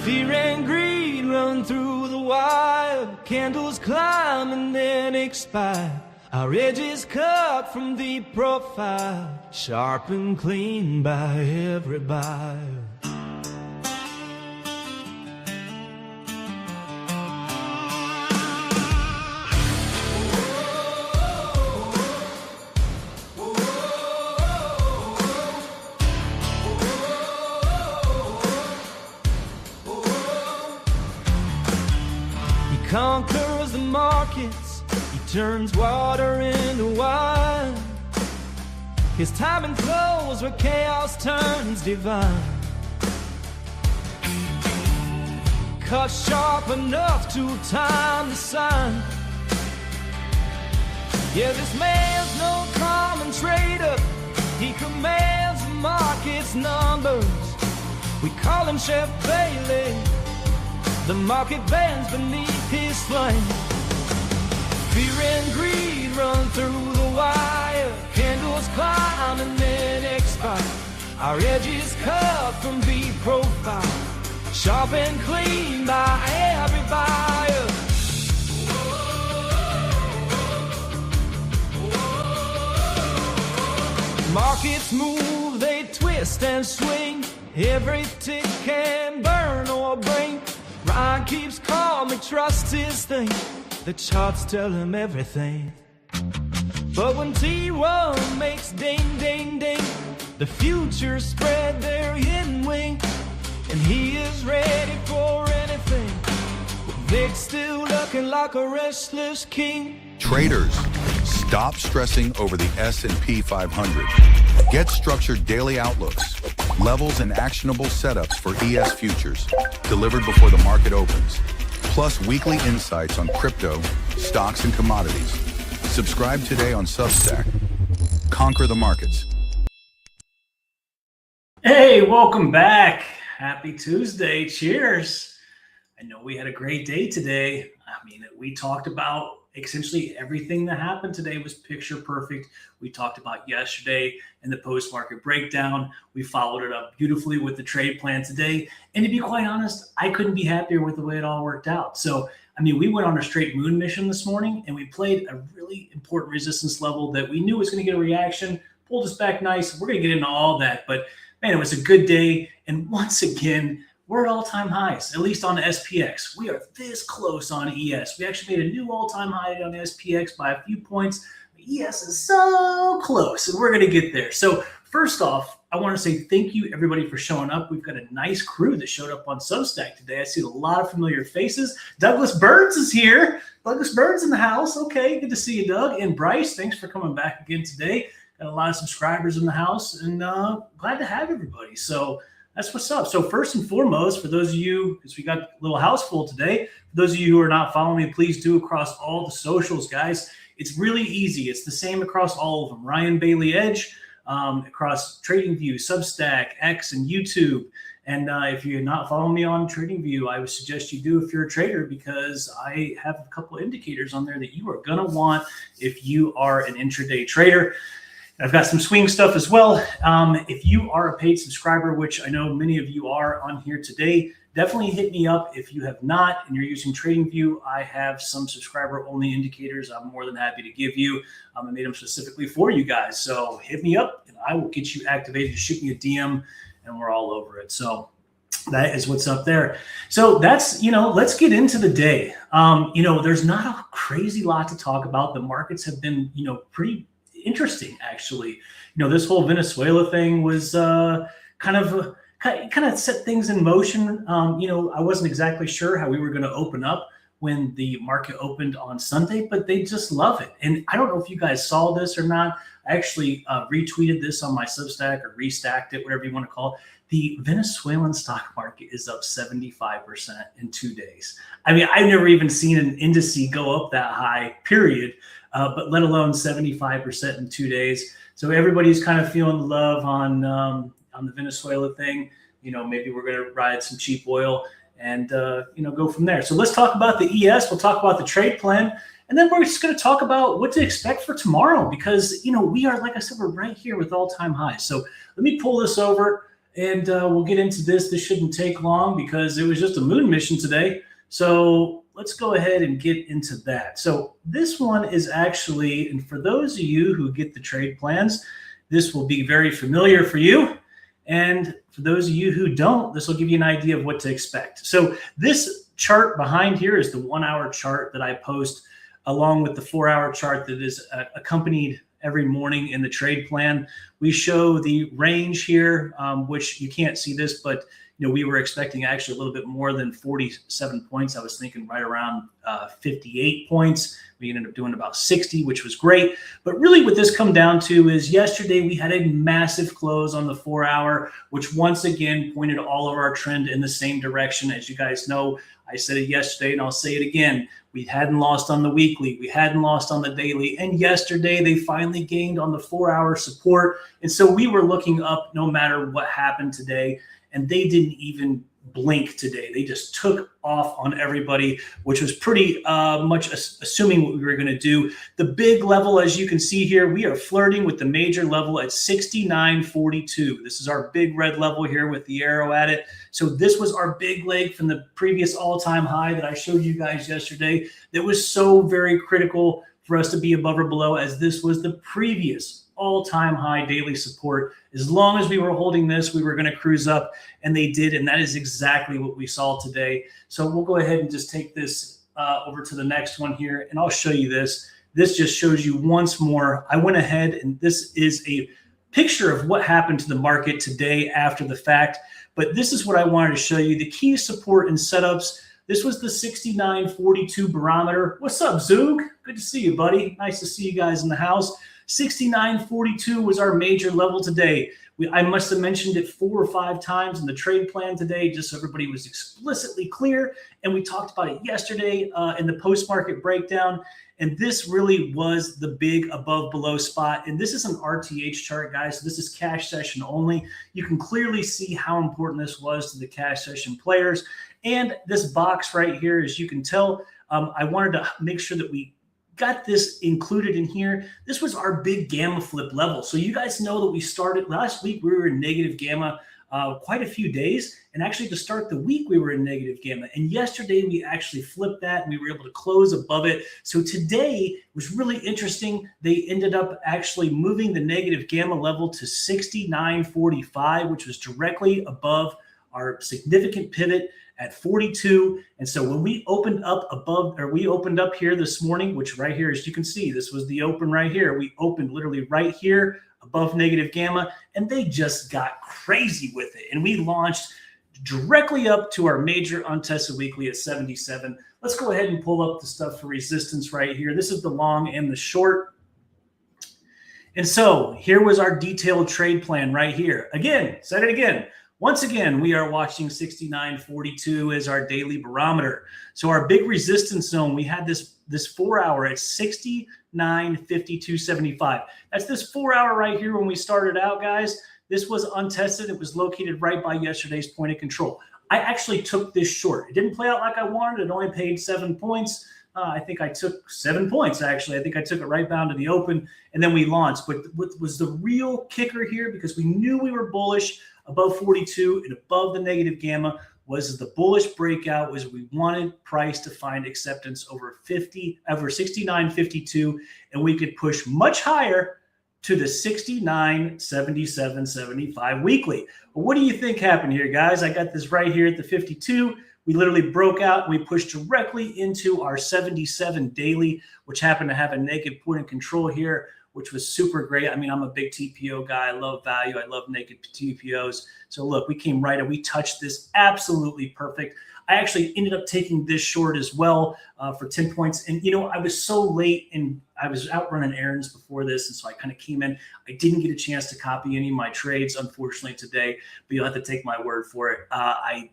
Fear and greed run through the wire. Candles climb and then expire. Our edges cut from the profile, sharp and clean by every buyer. He conquers the markets, he turns water into wine. His timing flows where chaos turns divine. Cut sharp enough to time the sign. Yeah, this man's no common trader. He commands the market's numbers. We call him Chef Bailey. The market bends beneath his flame. Fear and greed run through the wire. Candles climb and then expire. Our edges cut from the profile, sharp and clean by every buyer. Markets move, they twist and swing. Every tick can burn or blink. Ryan keeps calm, he trusts his thing. The charts tell him everything. But when T1 makes ding, ding, ding, the futures spread their hidden wing. And he is ready for anything. Vic's still looking like a restless king. Traders, stop stressing over the S&P 500. Get structured daily outlooks, levels and actionable setups for ES futures, delivered before the market opens. Plus weekly insights on crypto, stocks, and commodities. Subscribe today on Substack. Conquer the markets. Hey, welcome back. Happy Tuesday. Cheers. I know we had a great day today. I mean, we talked about essentially everything that happened today was picture perfect. We talked about yesterday and the post-market breakdown. We followed it up beautifully with the trade plan today. And to be quite honest, I couldn't be happier with the way it all worked out. So, I mean, we went on a straight moon mission this morning and we played a really important resistance level that we knew was going to get a reaction, pulled us back nice. We're going to get into all that, but man, it was a good day. And once again, we're at all-time highs, at least on the SPX. We are this close on ES. We actually made a new all-time high on the SPX by a few points. ES is so close, and we're going to get there. So first off, I want to say thank you, everybody, for showing up. We've got a nice crew that showed up on Substack today. I see a lot of familiar faces. Douglas Burns is here. Douglas Burns in the house. Okay, good to see you, Doug. And Bryce, thanks for coming back again today. Got a lot of subscribers in the house, and glad to have everybody. So that's what's up. So first and foremost, for those of you, because we got a little house full today, for those of you who are not following me, please do across all the socials, guys. It's really easy. It's the same across all of them. Ryan Bailey Edge, across TradingView, Substack, X, and YouTube. And if you're not following me on TradingView, I would suggest you do if you're a trader, because I have a couple of indicators on there that you are going to want if you are an intraday trader. I've got some swing stuff as well. If you are a paid subscriber, which I know many of you are on here today, definitely hit me up. If you have not and you're using TradingView, I have some subscriber-only indicators I'm more than happy to give you. I made them specifically for you guys. So hit me up and I will get you activated. Just shoot me a DM and we're all over it. So that is what's up there. So that's, let's get into the day. There's not a crazy lot to talk about. The markets have been, pretty interesting, actually. This whole Venezuela thing was kind of set things in motion. I wasn't exactly sure how we were going to open up when the market opened on Sunday, but they just love it. And I don't know if you guys saw this or not. I actually retweeted this on my Substack or restacked it, whatever you want to call it. The Venezuelan stock market is up 75% in 2 days. I mean, I've never even seen an indice go up that high, period. But let alone 75% in 2 days. So everybody's kind of feeling the love on the Venezuela thing. Maybe we're going to ride some cheap oil and, go from there. So let's talk about the ES. We'll talk about the trade plan. And then we're just going to talk about what to expect for tomorrow because, we are, like I said, we're right here with all-time highs. So let me pull this over And we'll get into this. This shouldn't take long because it was just a moon mission today. So let's go ahead and get into that. So this one is actually, and for those of you who get the trade plans, this will be very familiar for you. And for those of you who don't, this will give you an idea of what to expect. So this chart behind here is the 1 hour chart that I post along with the 4 hour chart that is accompanied every morning in the trade plan. We show the range here, which you can't see this, but we were expecting actually a little bit more than 47 points. I was thinking right around 58 points. We ended up doing about 60, which was great. But really what this come down to is yesterday we had a massive close on the 4 hour, which once again pointed all of our trend in the same direction. As you guys know, I said it yesterday and I'll say it again. We hadn't lost on the weekly. We hadn't lost on the daily. And yesterday they finally gained on the 4 hour support. And so we were looking up no matter what happened today. And they didn't even blink today. They just took off on everybody, which was pretty much assuming what we were going to do. The big level, as you can see here, we are flirting with the major level at 69.42. This is our big red level here with the arrow at it. So this was our big leg from the previous all-time high that I showed you guys yesterday. That was so very critical for us to be above or below, as this was the previous all-time high daily support. As long as we were holding this, we were going to cruise up, and they did, and that is exactly what we saw today. So we'll go ahead and just take this over to the next one here, and I'll show you this. This just shows you once more. I went ahead, and this is a picture of what happened to the market today after the fact, but this is what I wanted to show you. The key support and setups. This was the 69.42 barometer. What's up, Zoog? Good to see you, buddy. Nice to see you guys in the house. 69.42 was our major level today. I must have mentioned it 4 or 5 times in the trade plan today, just so everybody was explicitly clear. And we talked about it yesterday in the post-market breakdown. And this really was the big above-below spot. And this is an RTH chart, guys. So this is cash session only. You can clearly see how important this was to the cash session players. And this box right here, as you can tell, I wanted to make sure that we got this included in here. This was our big gamma flip level. So you guys know that we started last week, we were in negative gamma quite a few days. And actually to start the week, we were in negative gamma. And yesterday we actually flipped that and we were able to close above it. So today was really interesting. They ended up actually moving the negative gamma level to 69.45, which was directly above our significant pivot at 42. And so when we opened up above, or we opened up here this morning, which right here, as you can see, this was the open right here. We opened literally right here above negative gamma, and they just got crazy with it. And we launched directly up to our major untested weekly at 77. Let's go ahead and pull up the stuff for resistance right here. This is the long and the short. And so here was our detailed trade plan right here. Again, said it again. Once again, we are watching 69.42 as our daily barometer. So our big resistance zone, we had this 4 hour at 69.5275. That's this 4 hour right here when we started out, guys. This was untested. It was located right by yesterday's point of control. I actually took this short. It didn't play out like I wanted. It only paid 7 points. I think I took 7 points, actually. I think I took it right down to the open, and then we launched. But what was the real kicker here, because we knew we were bullish above 42 and above the negative gamma, was the bullish breakout was we wanted price to find acceptance over 69.52, and we could push much higher to the 69.7775 weekly. Well, what do you think happened here, guys? I got this right here at the 52. We literally broke out and we pushed directly into our 77 daily, which happened to have a naked point of control here, which was super great. I mean, I'm a big TPO guy. I love value. I love naked TPOs. So look, we came right and we touched this absolutely perfect. I actually ended up taking this short as well for 10 points. And, I was so late and I was out running errands before this. And so I kind of came in. I didn't get a chance to copy any of my trades, unfortunately, today, but you'll have to take my word for it. I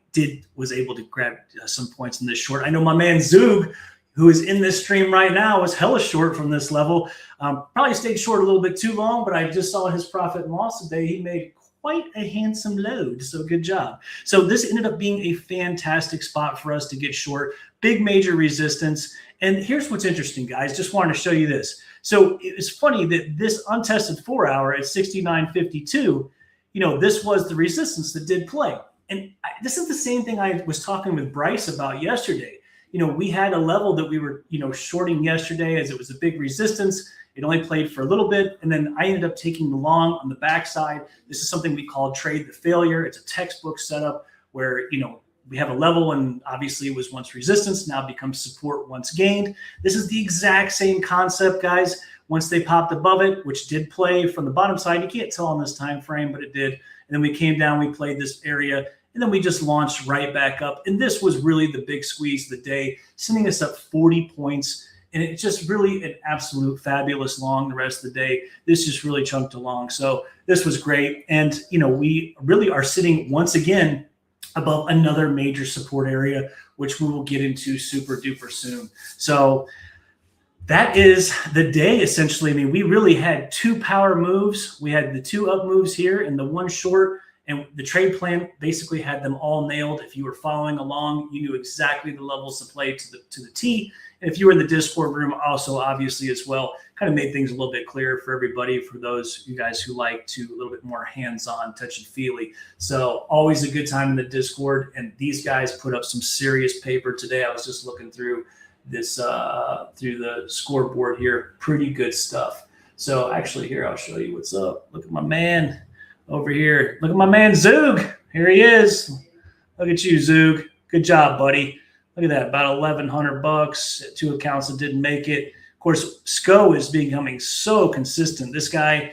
was able to grab some points in this short. I know my man Zoog, who is in this stream right now, was hella short from this level. Probably stayed short a little bit too long, but I just saw his profit and loss today. He made quite a handsome load, so good job. So this ended up being a fantastic spot for us to get short, big major resistance. And here's what's interesting, guys. Just wanted to show you this. So it's funny that this untested 4 hour at 69.52, this was the resistance that did play. And this is the same thing I was talking with Bryce about yesterday. We had a level that we were, shorting yesterday as it was a big resistance. It only played for a little bit. And then I ended up taking the long on the backside. This is something we call trade the failure. It's a textbook setup where, we have a level and obviously it was once resistance, now becomes support once gained. This is the exact same concept, guys. Once they popped above it, which did play from the bottom side, you can't tell on this time frame, but it did. And then we came down, we played this area, and then we just launched right back up. And this was really the big squeeze of the day, sending us up 40 points. And it's just really an absolute fabulous long the rest of the day. This just really chunked along. So this was great. And, we really are sitting once again above another major support area, which we will get into super duper soon. So that is the day, essentially. I mean, we really had two power moves. We had the two up moves here and the one short, and the trade plan basically had them all nailed. If you were following along, you knew exactly the levels to play to the T. And if you were in the Discord room, also obviously as well, kind of made things a little bit clearer for everybody, for those you guys who like to a little bit more hands-on, touchy-feely. So always a good time in the Discord. And these guys put up some serious paper today. I was just looking through this through the scoreboard here. Pretty good stuff. So actually here, I'll show you what's up. Look at my man over here. Look at my man Zoog. Here he is. Look at you, Zoog. Good job, buddy. Look at that, about $1,100. 2 accounts that didn't make it. Of course, SCO is becoming so consistent. This guy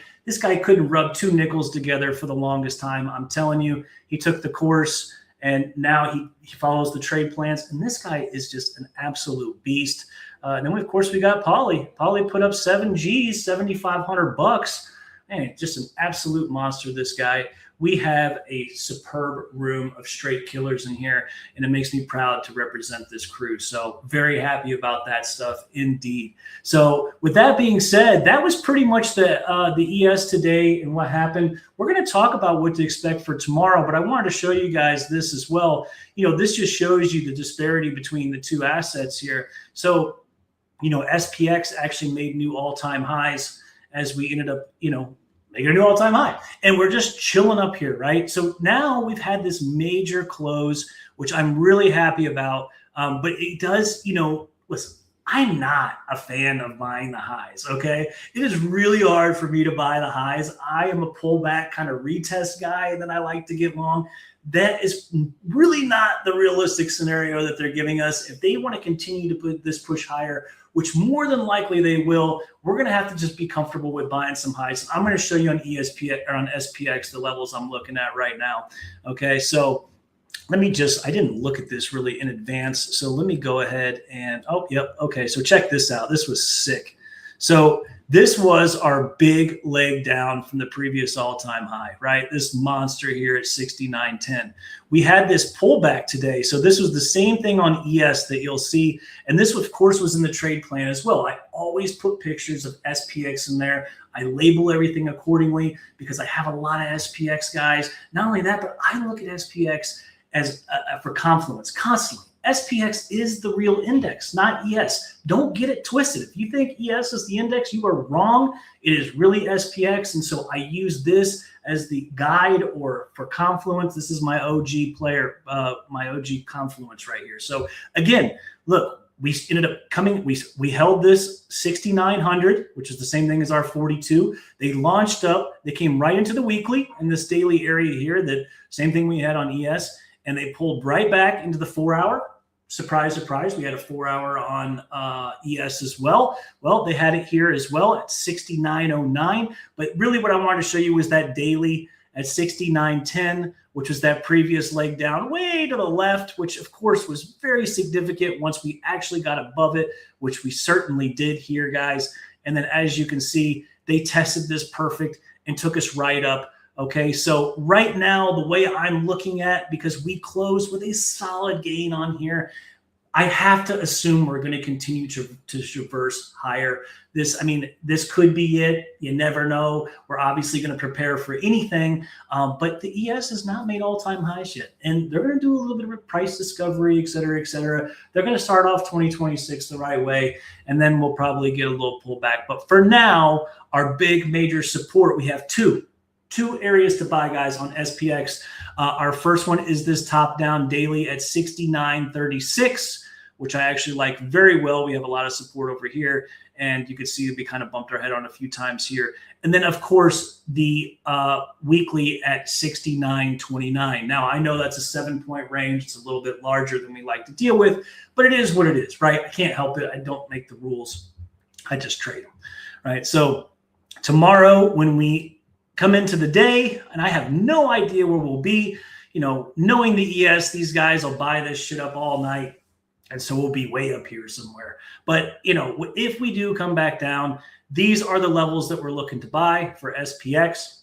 couldn't rub 2 nickels together for the longest time. I'm telling you, he took the course and now he follows the trade plans. And this guy is just an absolute beast. And then of course we got Polly. Polly put up 7 G's, $7,500. Man, just an absolute monster, this guy. We have a superb room of straight killers in here, and it makes me proud to represent this crew. So very happy about that stuff indeed. So with that being said, that was pretty much the ES today and what happened. We're going to talk about what to expect for tomorrow, but I wanted to show you guys this as well. This just shows you the disparity between the two assets here. So, SPX actually made new all-time highs as we ended up, making a new all-time high. And we're just chilling up here, right? So now we've had this major close, which I'm really happy about. But it does, listen, I'm not a fan of buying the highs, okay? It is really hard for me to buy the highs. I am a pullback kind of retest guy, and then I like to get long. That is really not the realistic scenario that they're giving us. If they want to continue to put this push higher, which more than likely they will, we're going to have to just be comfortable with buying some highs. I'm going to show you on ESPX or on SPX the levels I'm looking at right now. Okay, so I didn't look at this really in advance. So let me go ahead and, okay, so check this out. This was sick. So this was our big leg down from the previous all-time high, right? This monster here at 69.10. We had this pullback today. So this was the same thing on ES that you'll see. And this, of course, was in the trade plan as well. I always put pictures of SPX in there. I label everything accordingly because I have a lot of SPX guys. Not only that, but I look at SPX as for confluence constantly. SPX is the real index, not ES. Don't get it twisted. If you think ES is the index, you are wrong. It is really SPX. And so I use this as the guide, or for confluence, this is my OG player, my OG confluence right here. So again, look, we ended up coming, we held this 6,900, which is the same thing as our 42. They launched up, they came right into the weekly in this daily area here, that same thing we had on ES, and they pulled right back into the 4-hour. Surprise, surprise, we had a 4-hour on ES as well. Well, they had it here as well at 69.09. But really what I wanted to show you was that daily at 69.10, which was that previous leg down way to the left, which of course was very significant once we actually got above it, which we certainly did here, guys. And then as you can see, they tested this perfect and took us right up. Okay, so right now, the way I'm looking at, because we closed with a solid gain on here, I have to assume we're going to continue to traverse higher. This could be it. You never know. We're obviously going to prepare for anything, but the ES has not made all-time highs yet, and they're going to do a little bit of price discovery, et cetera, et cetera. They're going to start off 2026 the right way, and then we'll probably get a little pullback. But for now, our big major support, we have two two areas to buy, guys, on SPX. Our first one is this top down daily at 69.36, which I actually like very well. We have a lot of support over here, and you can see we kind of bumped our head on a few times here. And then, of course, the weekly at 69.29. Now, I know that's a 7-point range. It's a little bit larger than we like to deal with, but it is what it is, right? I can't help it. I don't make the rules. I just trade them, right? So tomorrow when we come into the day, and I have no idea where we'll be, knowing the ES, these guys will buy this shit up all night. And so we'll be way up here somewhere. But, if we do come back down, these are the levels that we're looking to buy for SPX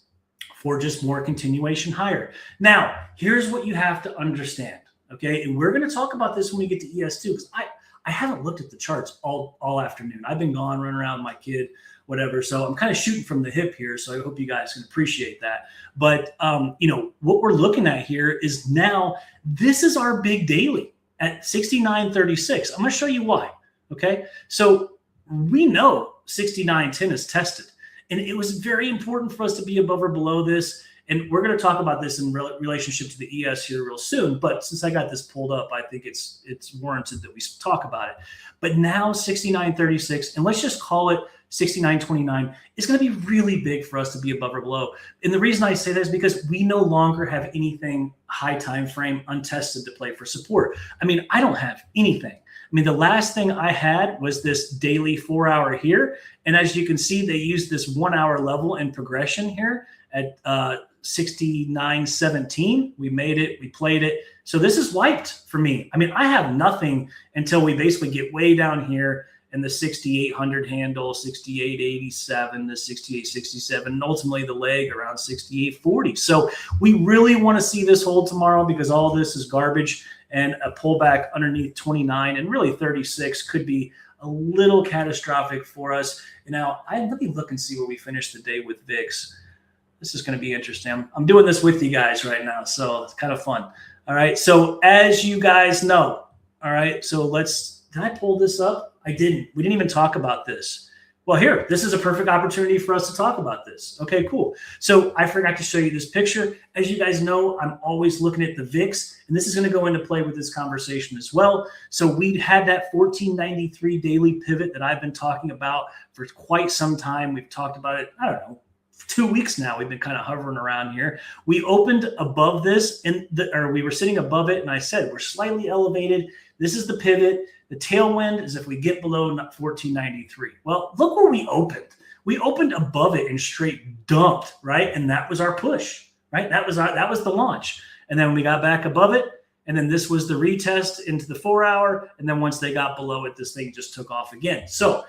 for just more continuation higher. Now, here's what you have to understand, okay? And we're going to talk about this when we get to ES2, because I haven't looked at the charts all afternoon. I've been gone, running around with my kid, whatever. So I'm kind of shooting from the hip here. So I hope you guys can appreciate that. But, what we're looking at here is now this is our big daily at 69.36. I'm going to show you why. Okay. So we know 69.10 is tested, and it was very important for us to be above or below this. And we're going to talk about this in relationship to the ES here real soon. But since I got this pulled up, I think it's warranted that we talk about it. But now 69.36, and let's just call it 69.29, is going to be really big for us to be above or below. And the reason I say that is because we no longer have anything high time frame untested to play for support. I mean, I don't have anything. I mean, the last thing I had was this daily 4-hour here. And as you can see, they used this 1-hour level in progression here at 69.17. We made it, we played it. So this is wiped for me. I mean, I have nothing until we basically get way down here in the 6,800 handle, 68.87, the 68.67, and ultimately the leg around 68.40. So we really want to see this hold tomorrow, because all this is garbage, and a pullback underneath 29 and really 36 could be a little catastrophic for us. And now let me look and see where we finish the day with VIX. This is going to be interesting. I'm doing this with you guys right now, so it's kind of fun. All right. So as you guys know, all right. So did I pull this up? I didn't. We didn't even talk about this. Well, here, this is a perfect opportunity for us to talk about this. Okay, cool. So I forgot to show you this picture. As you guys know, I'm always looking at the VIX, and this is going to go into play with this conversation as well. So we had that 1493 daily pivot that I've been talking about for quite some time. We've talked about it, I don't know, 2 weeks now. We've been kind of hovering around here. We opened above this, or we were sitting above it, and I said we're slightly elevated. This is the pivot. The tailwind is if we get below 1493. Well, look where we opened. We opened above it and straight dumped, right? And that was our push, right? That was the launch. And then we got back above it. And then this was the retest into the 4-hour. And then once they got below it, this thing just took off again. So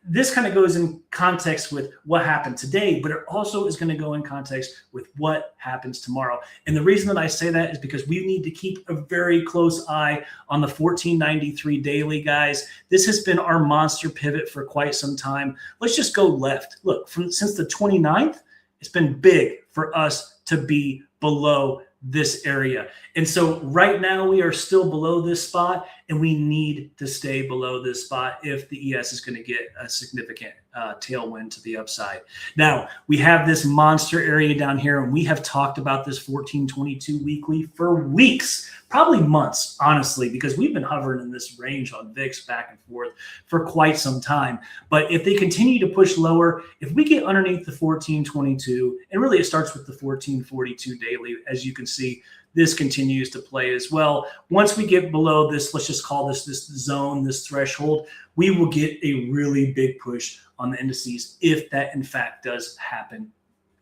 this kind of goes in context with what happened today, but it also is going to go in context with what happens tomorrow. And the reason that I say that is because we need to keep a very close eye on the 1493 daily, guys. This has been our monster pivot for quite some time. Let's just go left. Look, since the 29th, it's been big for us to be below this area. And so right now we are still below this spot, and we need to stay below this spot if the ES is going to get a significant tailwind to the upside. Now we have this monster area down here, and we have talked about this 1422 weekly for weeks, probably months, honestly, because we've been hovering in this range on VIX back and forth for quite some time. But if they continue to push lower, if we get underneath the 1422, and really it starts with the 1442 daily, as you can see, this continues to play as well. Once we get below this, let's just call this zone, this threshold, we will get a really big push on the indices if that in fact does happen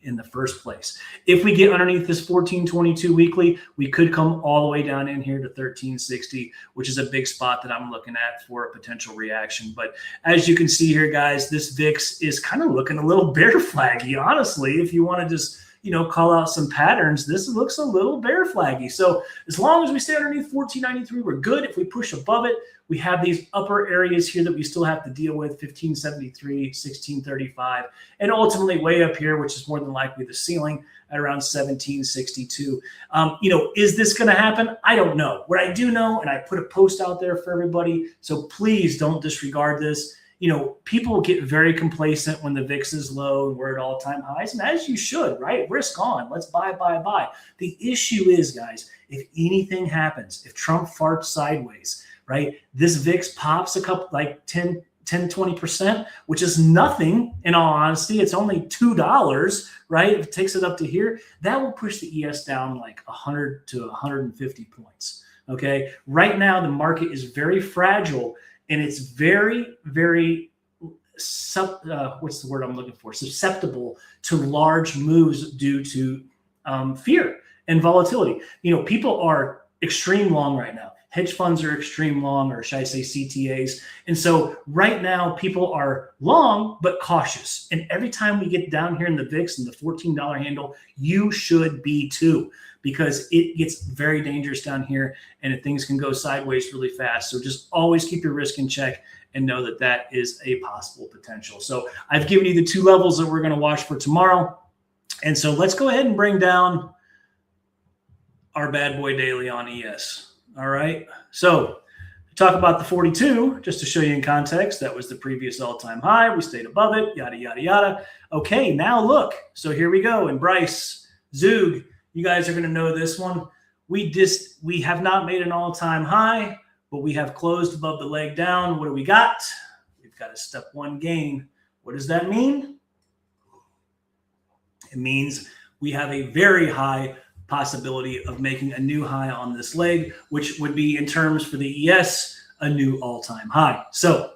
in the first place. If we get underneath this 1422 weekly, we could come all the way down in here to 1360, which is a big spot that I'm looking at for a potential reaction. But as you can see here, guys, this VIX is kind of looking a little bear flaggy, honestly. If you want to just call out some patterns, this looks a little bear flaggy. So as long as we stay underneath 1493, we're good. If we push above it, we have these upper areas here that we still have to deal with, 1573, 1635, and ultimately way up here, which is more than likely the ceiling at around 1762. Is this going to happen? I don't know. What I do know, and I put a post out there for everybody, so please don't disregard this. people get very complacent when the VIX is low and we're at all-time highs, and as you should, right? Risk on. Let's buy. The issue is, guys, if anything happens, if Trump farts sideways, right, this VIX pops a couple, like 10, 20%, which is nothing in all honesty. It's only $2, right? If it takes it up to here, that will push the ES down like 100 to 150 points. Okay. Right now, the market is very fragile and it's very, very, what's the word I'm looking for? Susceptible to large moves due to fear and volatility. People are extreme long right now. Hedge funds are extreme long, or should I say CTAs. And so right now people are long, but cautious. And every time we get down here in the VIX and the $14 handle, you should be too, because it gets very dangerous down here and things can go sideways really fast. So just always keep your risk in check and know that that is a possible potential. So I've given you the 2 levels that we're going to watch for tomorrow. And so let's go ahead and bring down our bad boy daily on ES. All right. So to talk about the 42, just to show you in context, that was the previous all-time high. We stayed above it, yada, yada, yada. Okay, now look. So here we go. And Bryce, Zug, you guys are going to know this one. We have not made an all-time high, but we have closed above the leg down. What do we got? We've got a step 1 gain. What does that mean? It means we have a very high possibility of making a new high on this leg, which would be, in terms for the ES, a new all-time high. So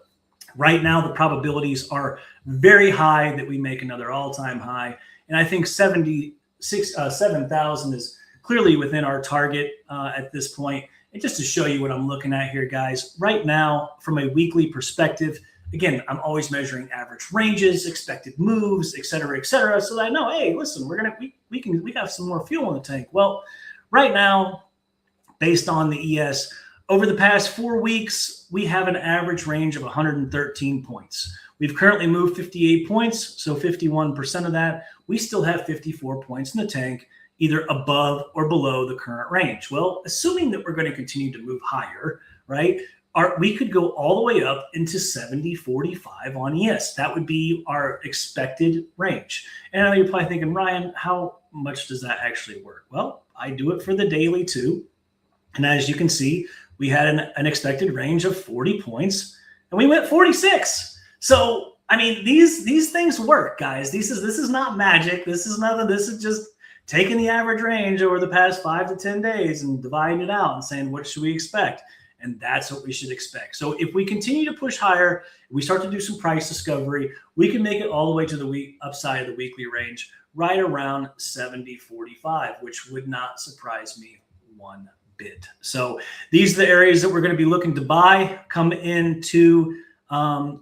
right now the probabilities are very high that we make another all-time high, and I think 7,000 is clearly within our target at this point. And just to show you what I'm looking at here, guys, right now from a weekly perspective, again, I'm always measuring average ranges, expected moves, et cetera, so that I know, hey, listen, we have some more fuel in the tank. Well, right now, based on the ES, over the past 4 weeks, we have an average range of 113 points. We've currently moved 58 points, so 51% of that. We still have 54 points in the tank, either above or below the current range. Well, assuming that we're going to continue to move higher, right? We could go all the way up into 70.45 on ES. That would be our expected range. And I know you're probably thinking, Ryan, how much does that actually work? Well, I do it for the daily too. And as you can see, we had an expected range of 40 points and we went 46. So, I mean, these things work, guys. This is not magic. This is nothing. This is just taking the average range over the past 5 to 10 days and dividing it out and saying, what should we expect? And that's what we should expect. So if we continue to push higher, we start to do some price discovery, we can make it all the way to the upside of the weekly range, right around 70.45, which would not surprise me one bit. So these are the areas that we're going to be looking to buy come into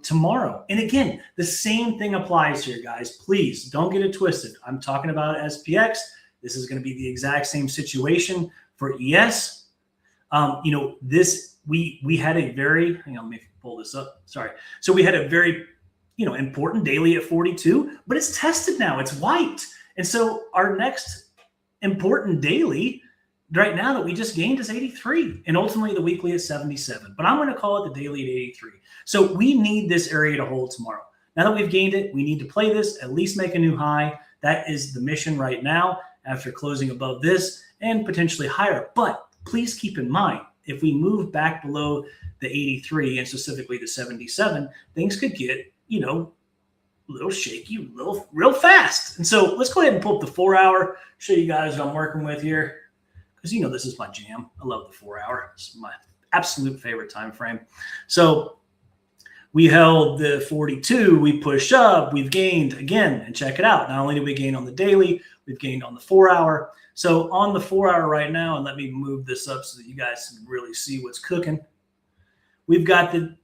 tomorrow. And again, the same thing applies here, guys. Please don't get it twisted. I'm talking about SPX. This is going to be the exact same situation for ES. We had a very, hang on, let me pull this up. Sorry. So we had a very, important daily at 42, but it's tested now. It's wiped. And so our next important daily right now that we just gained is 83, and ultimately the weekly is 77. But I'm going to call it the daily at 83. So we need this area to hold tomorrow. Now that we've gained it, we need to play this, at least make a new high. That is the mission right now after closing above this and potentially higher. But please keep in mind, if we move back below the 83 and specifically the 77, things could get, a little shaky, real fast. And so let's go ahead and pull up the 4-hour, show you guys what I'm working with here. Because, this is my jam. I love the 4-hour. It's my absolute favorite time frame. So we held the 42, we pushed up, we've gained again, and check it out. Not only did we gain on the daily, we've gained on the 4-hour. So on the 4-hour right now, and let me move this up so that you guys can really see what's cooking. We've got the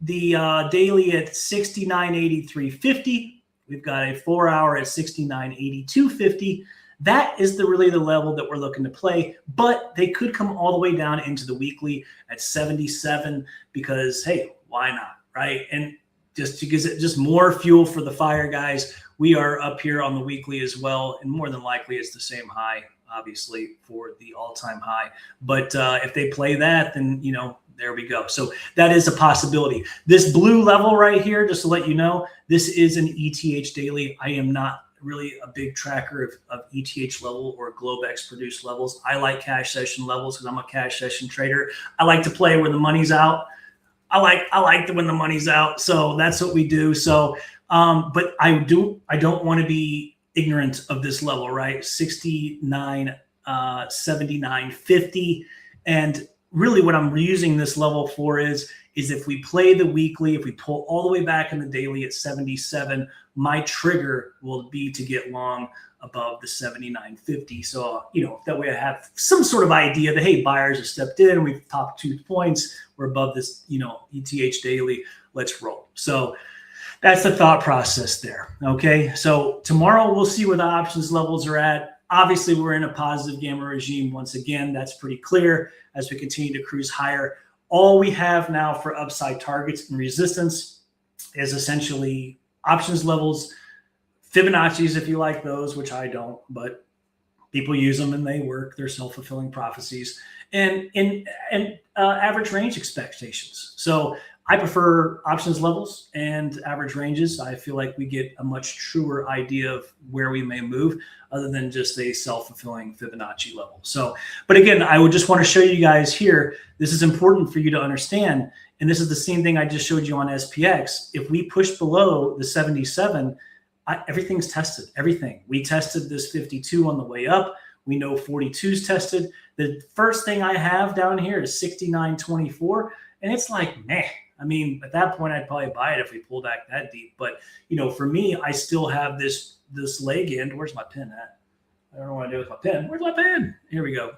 daily at 69.8350. We've got a 4-hour at 69.8250. That is really the level that we're looking to play, but they could come all the way down into the weekly at 77 because, hey, why not, right? And just because it just more fuel for the fire, guys. We are up here on the weekly as well, and more than likely it's the same high, obviously, for the all-time high. But if they play that, then, There we go. So that is a possibility. This blue level right here, just to let you know, this is an ETH daily. I am not really a big tracker of ETH level or Globex produced levels. I like cash session levels because I'm a cash session trader. I like to play where the money's out. I like when the money's out. So that's what we do. So, but I don't want to be ignorant of this level, right? 69, 79, 50. And really what I'm using this level for is if we play the weekly, if we pull all the way back in the daily at 77, my trigger will be to get long above the 79.50. So, that way I have some sort of idea that, hey, buyers have stepped in, we've topped 2 points, we're above this, ETH daily, let's roll. So that's the thought process there. Okay. So tomorrow we'll see where the options levels are at. Obviously we're in a positive gamma regime. Once again, that's pretty clear as we continue to cruise higher. All we have now for upside targets and resistance is essentially options levels, Fibonacci's, if you like those, which I don't, but people use them and they work. They're self-fulfilling prophecies, and average range expectations. So I prefer options levels and average ranges. I feel like we get a much truer idea of where we may move other than just a self-fulfilling Fibonacci level. So, but again, I would just want to show you guys here, this is important for you to understand. And this is the same thing I just showed you on SPX. If we push below the 77, everything's tested, everything. We tested this 52 on the way up. We know 42's tested. The first thing I have down here is 69.24. And it's like, meh. I mean, at that point, I'd probably buy it if we pull back that deep. But, for me, I still have this leg end. Where's my pin at? I don't know what I do with my pin. Where's my pin? Here we go.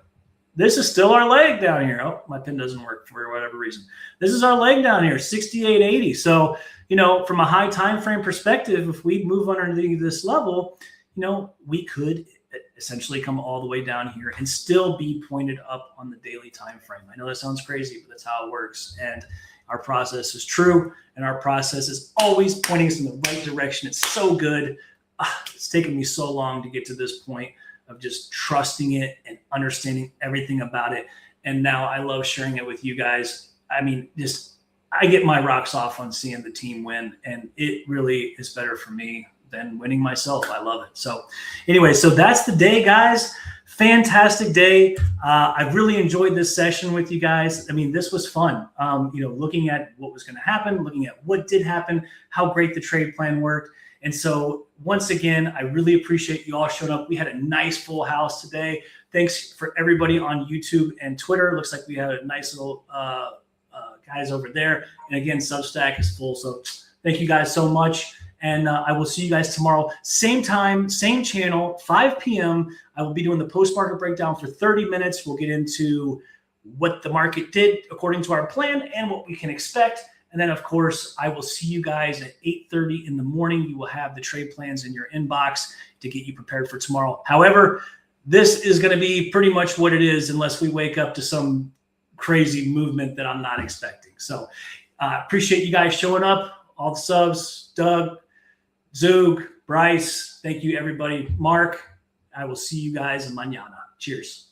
This is still our leg down here. Oh, my pin doesn't work for whatever reason. This is our leg down here, 68.80. So, from a high time frame perspective, if we move underneath this level, we could essentially come all the way down here and still be pointed up on the daily time frame. I know that sounds crazy, but that's how it works. And our process is true, and our process is always pointing us in the right direction. It's so good. It's taken me so long to get to this point of just trusting it and understanding everything about it. And now I love sharing it with you guys. I mean, I get my rocks off on seeing the team win, and it really is better for me than winning myself. I love it. So anyway, so that's the day, guys. Fantastic day. I really enjoyed this session with you guys. I mean, this was fun. Looking at what was going to happen, looking at what did happen, how great the trade plan worked. And so once again, I really appreciate you all showing up. We had a nice full house today. Thanks for everybody on YouTube and Twitter. Looks like we had a nice little guys over there. And again, Substack is full. So thank you guys so much. And I will see you guys tomorrow. Same time, same channel, 5 p.m. I will be doing the post-market breakdown for 30 minutes. We'll get into what the market did according to our plan and what we can expect. And then, of course, I will see you guys at 8:30 in the morning. You will have the trade plans in your inbox to get you prepared for tomorrow. However, this is going to be pretty much what it is unless we wake up to some crazy movement that I'm not expecting. So appreciate you guys showing up. All the subs, Doug, Zug, Bryce, thank you, everybody. Mark, I will see you guys mañana. Cheers.